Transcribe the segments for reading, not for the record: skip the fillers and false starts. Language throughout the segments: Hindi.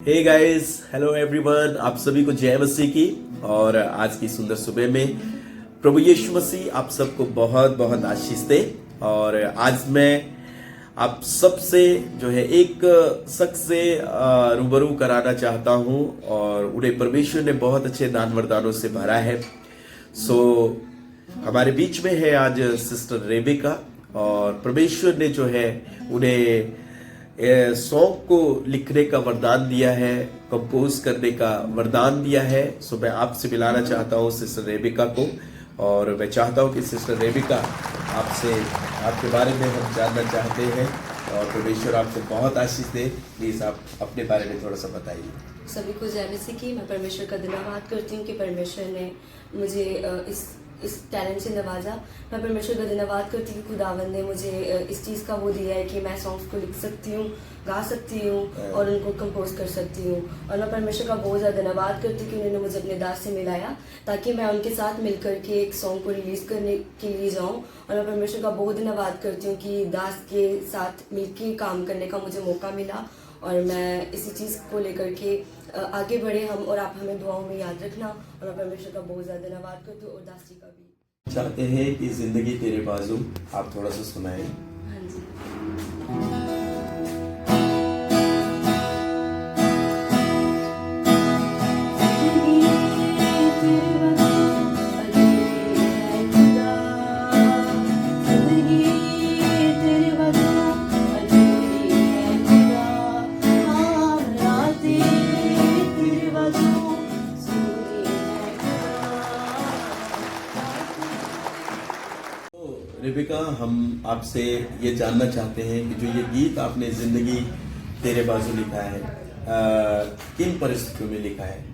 हे गाइस, हेलो एवरीवन, आप सभी को जय मसीह की। और आज की सुंदर सुबह में प्रभु यीशु मसीह आप सबको बहुत बहुत आशीष दे। और आज मैं आप सबसे जो है एक शख्स से रूबरू कराना चाहता हूं और उन्हें परमेश्वर ने बहुत अच्छे दान वरदानों से भरा है। हमारे बीच में है आज सिस्टर रेबिका, और परमेश्वर ने जो है उन्हें सॉन्ग को लिखने का वरदान दिया है, कंपोज करने का वरदान दिया है। मैं आपसे मिलाना चाहता हूँ सिस्टर रेबिका को, और मैं चाहता हूँ कि सिस्टर रेबिका आपसे आपके बारे में हम जानना चाहते हैं और परमेश्वर आपको बहुत आशीष दे। प्लीज आप अपने बारे में थोड़ा सा बताइए। सभी को जय मसीह की। मैं परमेश्वर का धन्यवाद करती हूँ कि परमेश्वर ने मुझे इस टैलेंट से नवाजा। मैं परमेश्वर का धन्यवाद करती हूँ कि खुदावंद ने मुझे इस चीज़ का वो दिया है कि मैं सॉन्ग्स को लिख सकती हूँ, गा सकती हूँ और उनको कंपोज कर सकती हूँ। और मैं परमेश्वर का बहुत ज़्यादा धन्यवाद करती हूँ कि उन्होंने मुझे अपने दास से मिलाया ताकि मैं उनके साथ मिलकर के एक सॉन्ग को रिलीज़ करने के लिए जाऊँ। और मैं परमेश्वर का बहुत धन्यवाद करती हूँ कि दास के साथ मिलकर काम करने का मुझे मौका मिला। और मैं इसी चीज़ को लेकर के आगे बढ़े हम, और आप हमें दुआओं में याद रखना। और मैं परमेश्वर का बहुत ज़्यादा धन्यवाद करती हूँ और दास जी का भी। चाहते हैं कि जिंदगी तेरे बाजू आप थोड़ा सा सुनाएं। हाँ जी। रेबिका, हम आपसे ये जानना चाहते हैं कि जो ये गीत आपने जिंदगी तेरे बाजू लिखा है, किन परिस्थितियों में लिखा है?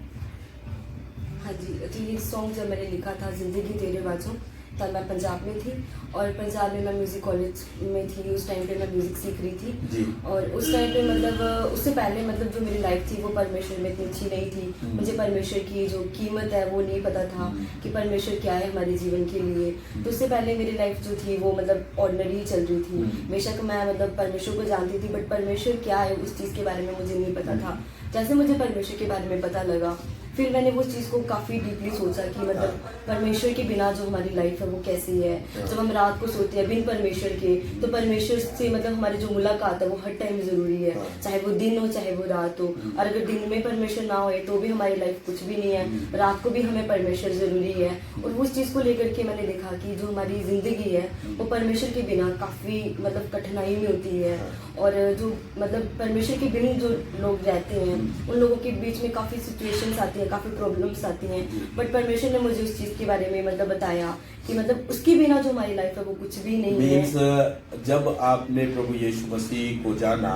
हाँ जी, तो ये सॉन्ग जब मैंने लिखा था जिंदगी तेरे बाजू, तब मैं पंजाब में थी। और पंजाब में मैं म्यूज़िक कॉलेज में थी। उस टाइम पे मैं म्यूज़िक सीख रही थी जी। और उस टाइम पे मतलब उससे पहले मतलब जो मेरी लाइफ थी वो परमेश्वर में इतनी अच्छी नहीं थी। मुझे परमेश्वर की जो कीमत है वो नहीं पता था कि परमेश्वर क्या है हमारे जीवन के लिए। तो उससे पहले मेरी लाइफ जो थी वो मतलब ऑर्डिनरी ही चल रही थी। बेशक मैं मतलब परमेश्वर को जानती थी, बट परमेश्वर क्या है उस चीज़ के बारे में मुझे नहीं पता था। जैसे मुझे परमेश्वर के बारे में पता लगा, फिर मैंने वो चीज़ को काफ़ी डीपली सोचा कि मतलब परमेश्वर के बिना जो हमारी लाइफ है वो कैसी है। जब हम रात को सोते हैं बिन परमेश्वर के, तो परमेश्वर से मतलब हमारी जो मुलाकात है वो हर टाइम ज़रूरी है, चाहे वो दिन हो चाहे वो रात हो। और अगर दिन में परमेश्वर ना होए तो भी हमारी लाइफ कुछ भी नहीं है, रात को भी हमें परमेश्वर ज़रूरी है। और उस चीज़ को लेकर के मैंने देखा कि जो हमारी ज़िंदगी है वो परमेश्वर के बिना काफ़ी मतलब कठिनाई में होती है। और जो मतलब परमेश्वर के बिना जो लोग रहते हैं उन लोगों के बीच में काफ़ी सिचुएशंस आती हैं, काफ़ी प्रॉब्लम्स आती हैं। बट परमेश्वर ने मुझे उस चीज़ के बारे में मतलब बताया कि मतलब उसके बिना जो हमारी लाइफ है वो कुछ भी नहीं है। जब आपने प्रभु यीशु मसीह को जाना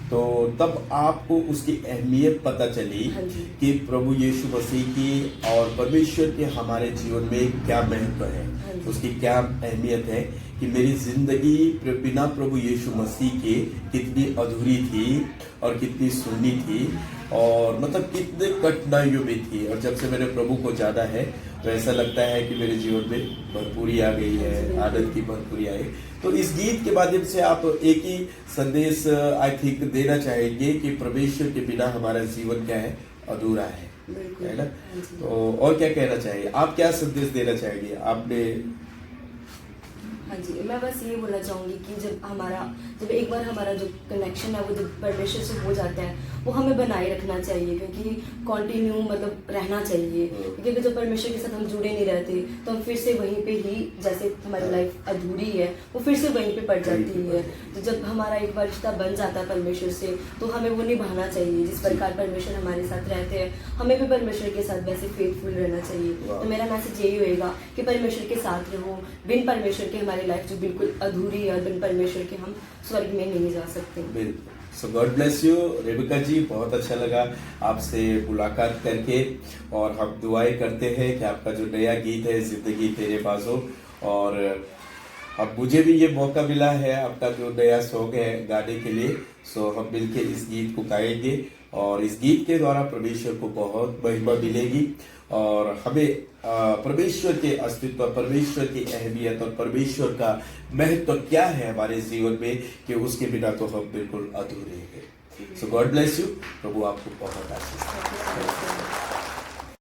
तो तब आपको उसकी अहमियत पता चली कि प्रभु यीशु मसीह की और परमेश्वर के हमारे जीवन में क्या महत्व है, उसकी क्या अहमियत है कि मेरी जिंदगी बिना प्रभु यीशु मसीह के कितनी अधूरी थी और कितनी सुन्नी थी और मतलब कितने कठिनाइयों में थी। और जब से मैंने प्रभु को जाना है तो ऐसा लगता है कि मेरे जीवन में भरपूरी आ गई है, आनंद की भरपूरी आई। तो इस गीत के माध्यम से आप एक ही संदेश आई थिंक देना चाहेंगे कि परमेश्वर के बिना हमारा जीवन क्या है, अधूरा है ना। तो और क्या कहना चाहिए, आप क्या संदेश देना चाहेंगे आपने? हाँ जी, मैं बस ये बोलना चाहूँगी कि जब एक बार हमारा जो कनेक्शन है वो जब परमेश्वर से हो जाता है वो हमें बनाए रखना चाहिए, क्योंकि कंटिन्यू मतलब रहना चाहिए। क्योंकि जब परमेश्वर के साथ हम जुड़े नहीं रहते तो हम फिर से वहीं पे ही, जैसे हमारी लाइफ अधूरी है वो फिर से वहीं पे पड़ जाती है। तो जब हमारा एक बार रिश्ता बन जाता है परमेश्वर से तो हमें वो निभाना चाहिए। जिस प्रकार परमेश्वर हमारे साथ रहते हैं हमें भी परमेश्वर के साथ वैसे फेथफुल रहना चाहिए। तो मेरा मैसेज यही होएगा कि परमेश्वर के साथ रहो। बिन परमेश्वर के हमारी लाइफ जो बिल्कुल अधूरी है और बिन परमेश्वर के हम स्वर्ग में नहीं जा सकते। सो गॉड ब्लेस यू रेबिका जी, बहुत अच्छा लगा आपसे मुलाकात करके। और हम दुआएं करते हैं कि आपका जो नया गीत है जिंदगी तेरे बाजू, और अब मुझे भी ये मौका मिला है आपका जो नया सॉन्ग है गाने के लिए। सो हम मिलके इस गीत को गाएंगे और इस गीत के द्वारा परमेश्वर को बहुत महिमा मिलेगी और हमें परमेश्वर के अस्तित्व, परमेश्वर की अहमियत और परमेश्वर का महत्व क्या है हमारे जीवन में कि उसके बिना तो हम बिल्कुल अधूरे हैं। सो गॉड ब्लेस यू, प्रभु आपको बहुत आशीष दे।